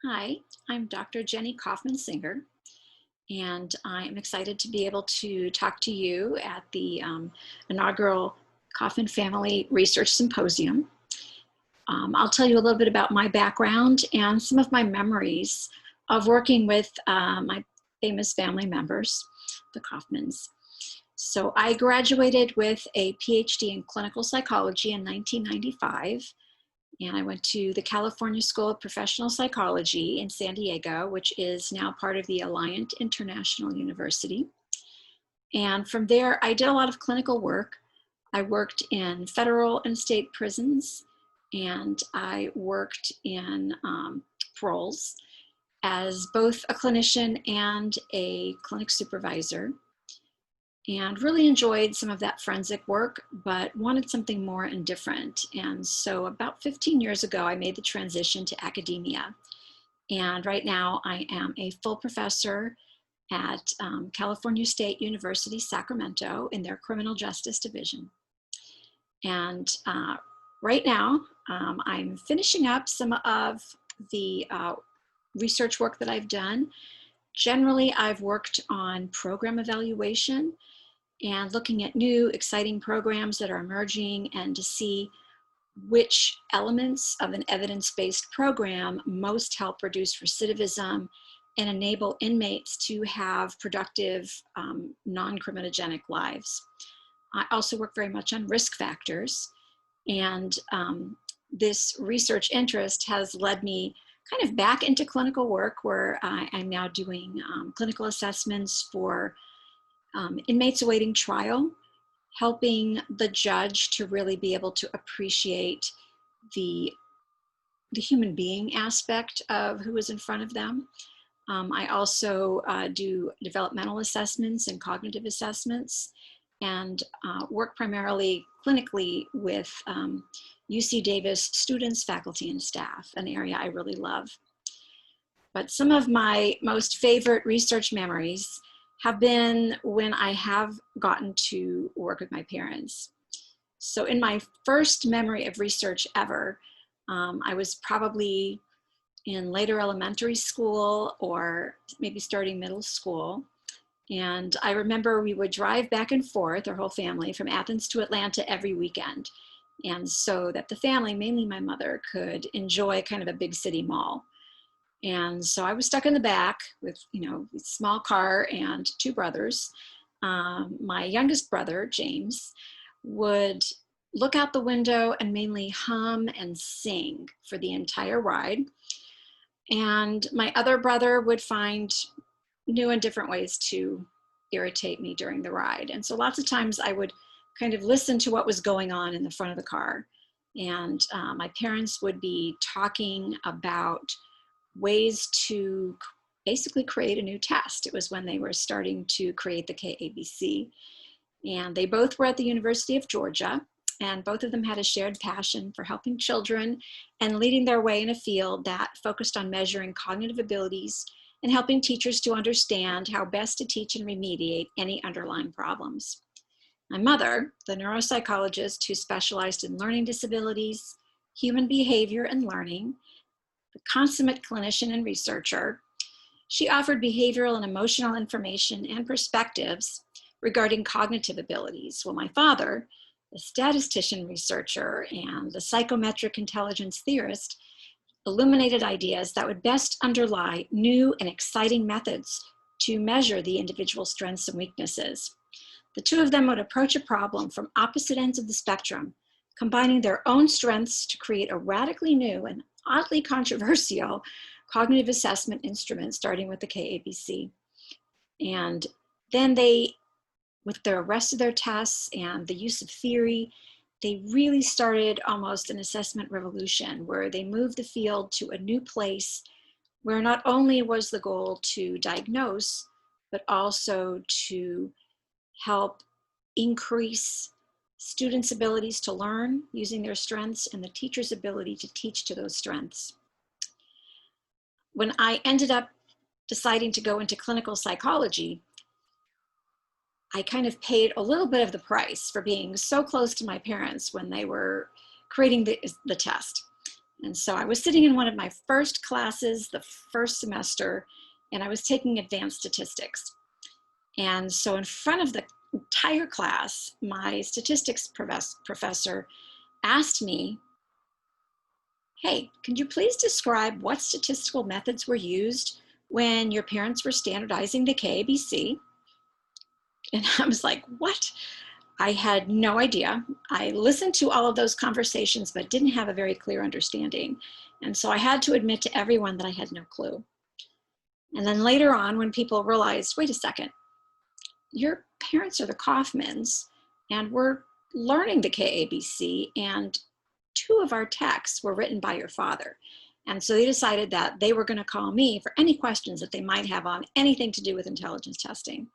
Hi, I'm Dr. Jennie Kaufman Singer, and I'm excited to be able to talk to you at the inaugural Kaufman Family Research Symposium. I'll tell you a little bit about my background and some of my memories of working with my famous family members, the Kaufmans. So I graduated with a PhD in clinical psychology in 1995. And I went to the California School of Professional Psychology in San Diego, which is now part of the Alliant International University. And from there, I did a lot of clinical work. I worked in federal and state prisons, and I worked in paroles as both a clinician and a clinic supervisor, and really enjoyed some of that forensic work, but wanted something more and different. And so about 15 years ago, I made the transition to academia. And right now I am a full professor at California State University, Sacramento in their criminal justice division. And right now I'm finishing up some of the research work that I've done. Generally, I've worked on program evaluation and looking at new exciting programs that are emerging and to see which elements of an evidence-based program most help reduce recidivism and enable inmates to have productive, non-criminogenic lives. I also work very much on risk factors, and this research interest has led me kind of back into clinical work where I'm now doing clinical assessments for inmates awaiting trial, helping the judge to really be able to appreciate the human being aspect of who is in front of them. I also do developmental assessments and cognitive assessments, and work primarily clinically with UC Davis students, faculty, and staff, an area I really love. But some of my most favorite research memories have been when I have gotten to work with my parents. So in my first memory of research ever, I was probably in later elementary school or maybe starting middle school. And I remember we would drive back and forth, our whole family, from Athens to Atlanta every weekend. And so that the family, mainly my mother, could enjoy kind of a big city mall. And so I was stuck in the back with, a small car and two brothers. My youngest brother, James, would look out the window and mainly hum and sing for the entire ride. And my other brother would find new and different ways to irritate me during the ride. And so lots of times I would kind of listen to what was going on in the front of the car. And my parents would be talking about ways to basically create a new test. It was when they were starting to create the KABC. And they both were at the University of Georgia, and both of them had a shared passion for helping children and leading their way in a field that focused on measuring cognitive abilities and helping teachers to understand how best to teach and remediate any underlying problems. My mother, the neuropsychologist who specialized in learning disabilities, human behavior and learning, the consummate clinician and researcher, she offered behavioral and emotional information and perspectives regarding cognitive abilities, while my father, the statistician researcher and the psychometric intelligence theorist, illuminated ideas that would best underlie new and exciting methods to measure the individual strengths and weaknesses. The two of them would approach a problem from opposite ends of the spectrum, combining their own strengths to create a radically new and oddly controversial cognitive assessment instrument, starting with the KABC. And then they, with the rest of their tests and the use of theory, they really started almost an assessment revolution where they moved the field to a new place where not only was the goal to diagnose, but also to help increase students' abilities to learn using their strengths and the teacher's ability to teach to those strengths. When I ended up deciding to go into clinical psychology, I kind of paid a little bit of the price for being so close to my parents when they were creating the test. And so I was sitting in one of my first classes, the first semester, and I was taking advanced statistics. And so in front of the entire class, my statistics professor asked me, "Hey, can you please describe what statistical methods were used when your parents were standardizing the KABC?" And I was like, what? I had no idea. I listened to all of those conversations, but didn't have a very clear understanding. And so I had to admit to everyone that I had no clue. And then later on, when people realized, wait a second, your parents are the Kaufmans, and we're learning the KABC, and 2 of our texts were written by your father. And so they decided that they were going to call me for any questions that they might have on anything to do with intelligence testing.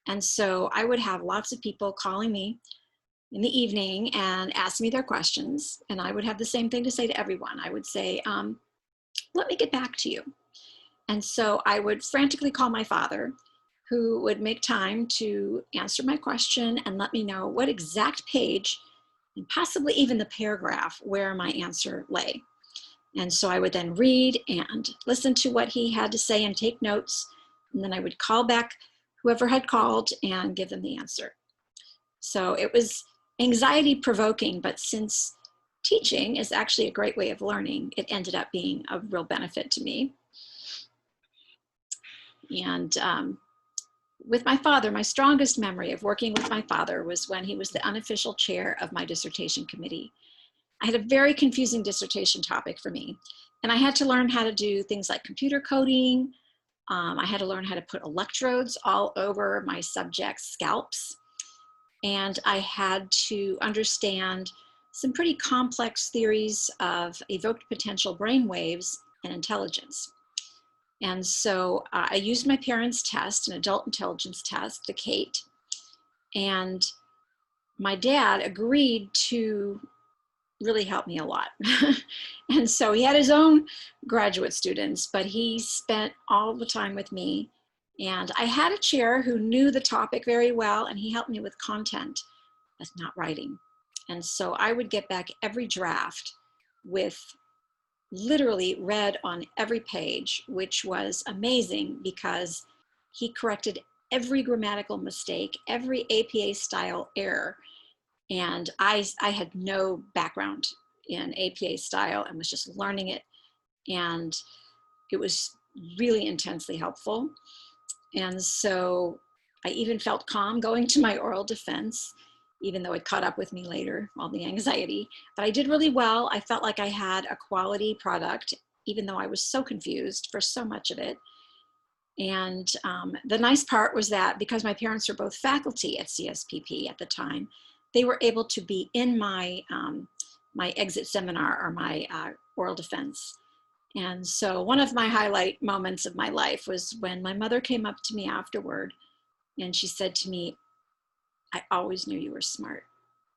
And so I would have lots of people calling me in the evening and ask me their questions. And I would have the same thing to say to everyone. I would say, let me get back to you. And so I would frantically call my father, who would make time to answer my question and let me know what exact page and possibly even the paragraph where my answer lay. And so I would then read and listen to what he had to say and take notes. And then I would call back whoever had called and give them the answer. So it was anxiety provoking, but since teaching is actually a great way of learning, it ended up being a real benefit to me. And with my father, my strongest memory of working with my father was when he was the unofficial chair of my dissertation committee. I had a very confusing dissertation topic for me, and I had to learn how to do things like computer coding. I had to learn how to put electrodes all over my subject's scalps. And I had to understand some pretty complex theories of evoked potential brain waves and intelligence. And so I used my parents' test, an adult intelligence test, the CATE. And my dad agreed to really helped me a lot. And so he had his own graduate students, but he spent all the time with me. And I had a chair who knew the topic very well, and he helped me with content, but not writing. And so I would get back every draft with literally read on every page, which was amazing because he corrected every grammatical mistake, every APA style error. And I had no background in APA style and was just learning it. And it was really intensely helpful. And so I even felt calm going to my oral defense, even though it caught up with me later, all the anxiety. But I did really well. I felt like I had a quality product, even though I was so confused for so much of it. And the nice part was that because my parents were both faculty at CSPP at the time, they were able to be in my, my exit seminar or my oral defense. And so one of my highlight moments of my life was when my mother came up to me afterward and she said to me, "I always knew you were smart,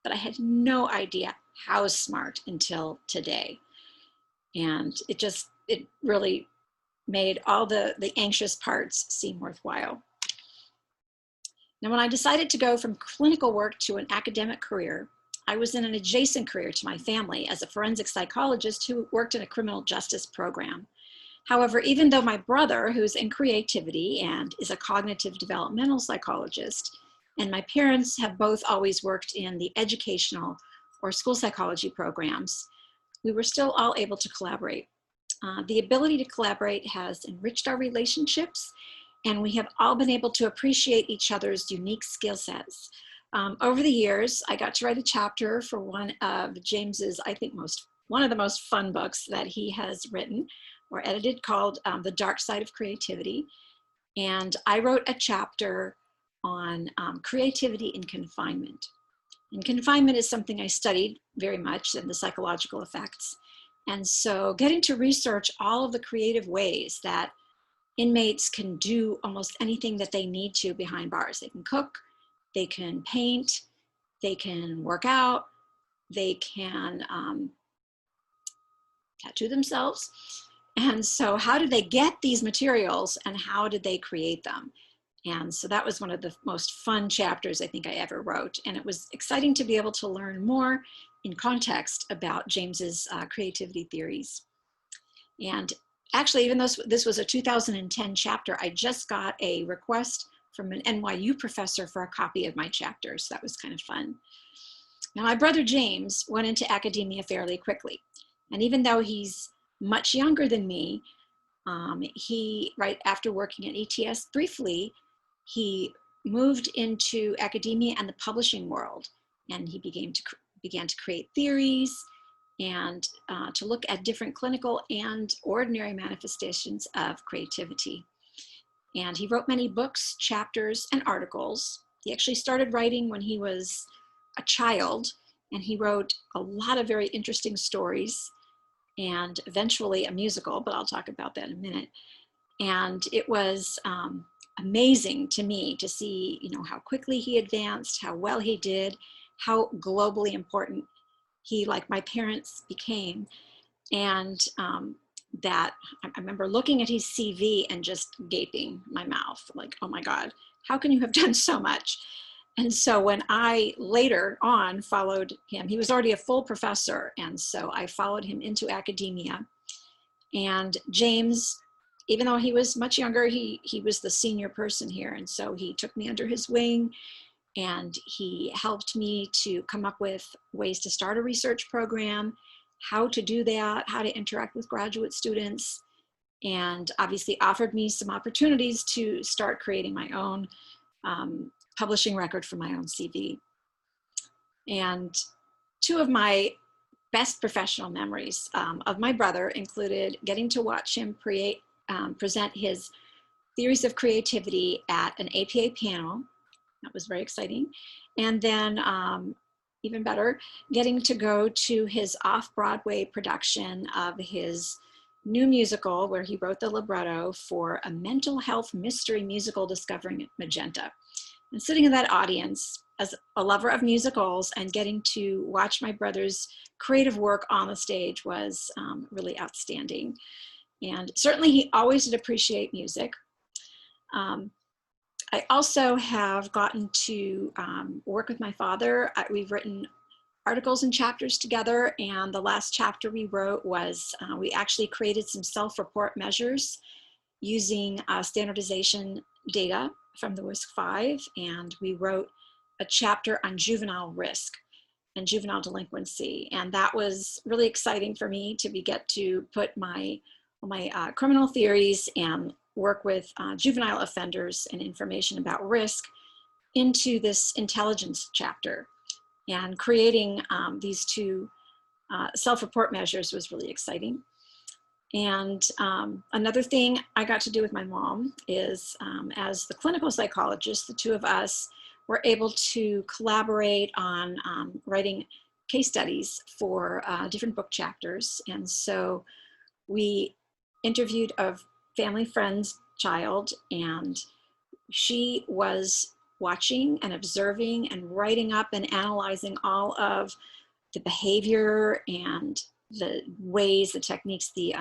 but I had no idea how smart until today." And it really made all the anxious parts seem worthwhile. Now, when I decided to go from clinical work to an academic career, I was in an adjacent career to my family as a forensic psychologist who worked in a criminal justice program. However, even though my brother, who's in creativity and is a cognitive developmental psychologist, and my parents have both always worked in the educational or school psychology programs, we were still all able to collaborate. The ability to collaborate has enriched our relationships, and we have all been able to appreciate each other's unique skill sets. Over the years, I got to write a chapter for one of James's, I think, one of the most fun books that he has written or edited called The Dark Side of Creativity. And I wrote a chapter on creativity in confinement. And confinement is something I studied very much, and the psychological effects. And so getting to research all of the creative ways that inmates can do almost anything that they need to behind bars. They can cook, they can paint, they can work out, they can tattoo themselves. And so how did they get these materials and how did they create them? And so that was one of the most fun chapters I think I ever wrote. And it was exciting to be able to learn more in context about James's creativity theories. And actually, even though this was a 2010 chapter, I just got a request from an NYU professor for a copy of my chapter, so that was kind of fun. Now, my brother James went into academia fairly quickly. And even though he's much younger than me, he, right after working at ETS briefly, he moved into academia and the publishing world. And he began to create theories and to look at different clinical and ordinary manifestations of creativity. And he wrote many books, chapters, and articles. He actually started writing when he was a child, and he wrote a lot of very interesting stories and eventually a musical, but I'll talk about that in a minute. And it was amazing to me to see, you know, how quickly he advanced, how well he did, how globally important he, like my parents, became. And that I remember looking at his CV and just gaping my mouth, like, oh my God, how can you have done so much? And so when I later on followed him, he was already a full professor. And so I followed him into academia. And James, even though he was much younger, he was the senior person here. And so he took me under his wing and he helped me to come up with ways to start a research program, how to do that, how to interact with graduate students, and obviously offered me some opportunities to start creating my own publishing record for my own CV. And two of my best professional memories of my brother included getting to watch him present his theories of creativity at an APA panel. That was very exciting. And then even better, getting to go to his off-Broadway production of his new musical where he wrote the libretto for a mental health mystery musical, Discovering Magenta. And sitting in that audience as a lover of musicals and getting to watch my brother's creative work on the stage was really outstanding. And certainly he always did appreciate music. I also have gotten to work with my father. We've written articles and chapters together, and the last chapter we wrote was, we actually created some self-report measures using standardization data from the WISC-5, and we wrote a chapter on juvenile risk and juvenile delinquency. And that was really exciting for me to get to put my criminal theories and work with juvenile offenders and information about risk into this intelligence chapter. And creating these two self-report measures was really exciting. And another thing I got to do with my mom is, as the clinical psychologist, the two of us were able to collaborate on writing case studies for different book chapters. And so we interviewed a family friend's child, and she was watching and observing and writing up and analyzing all of the behavior and the ways, the techniques the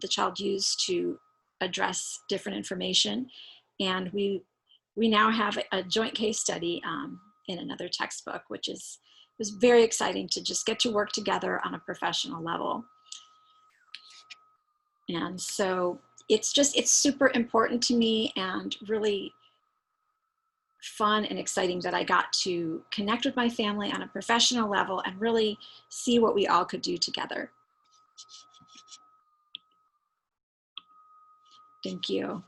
child used to address different information. And we now have a joint case study in another textbook, which was very exciting to just get to work together on a professional level. And so it's super important to me and really fun and exciting that I got to connect with my family on a professional level and really see what we all could do together. Thank you.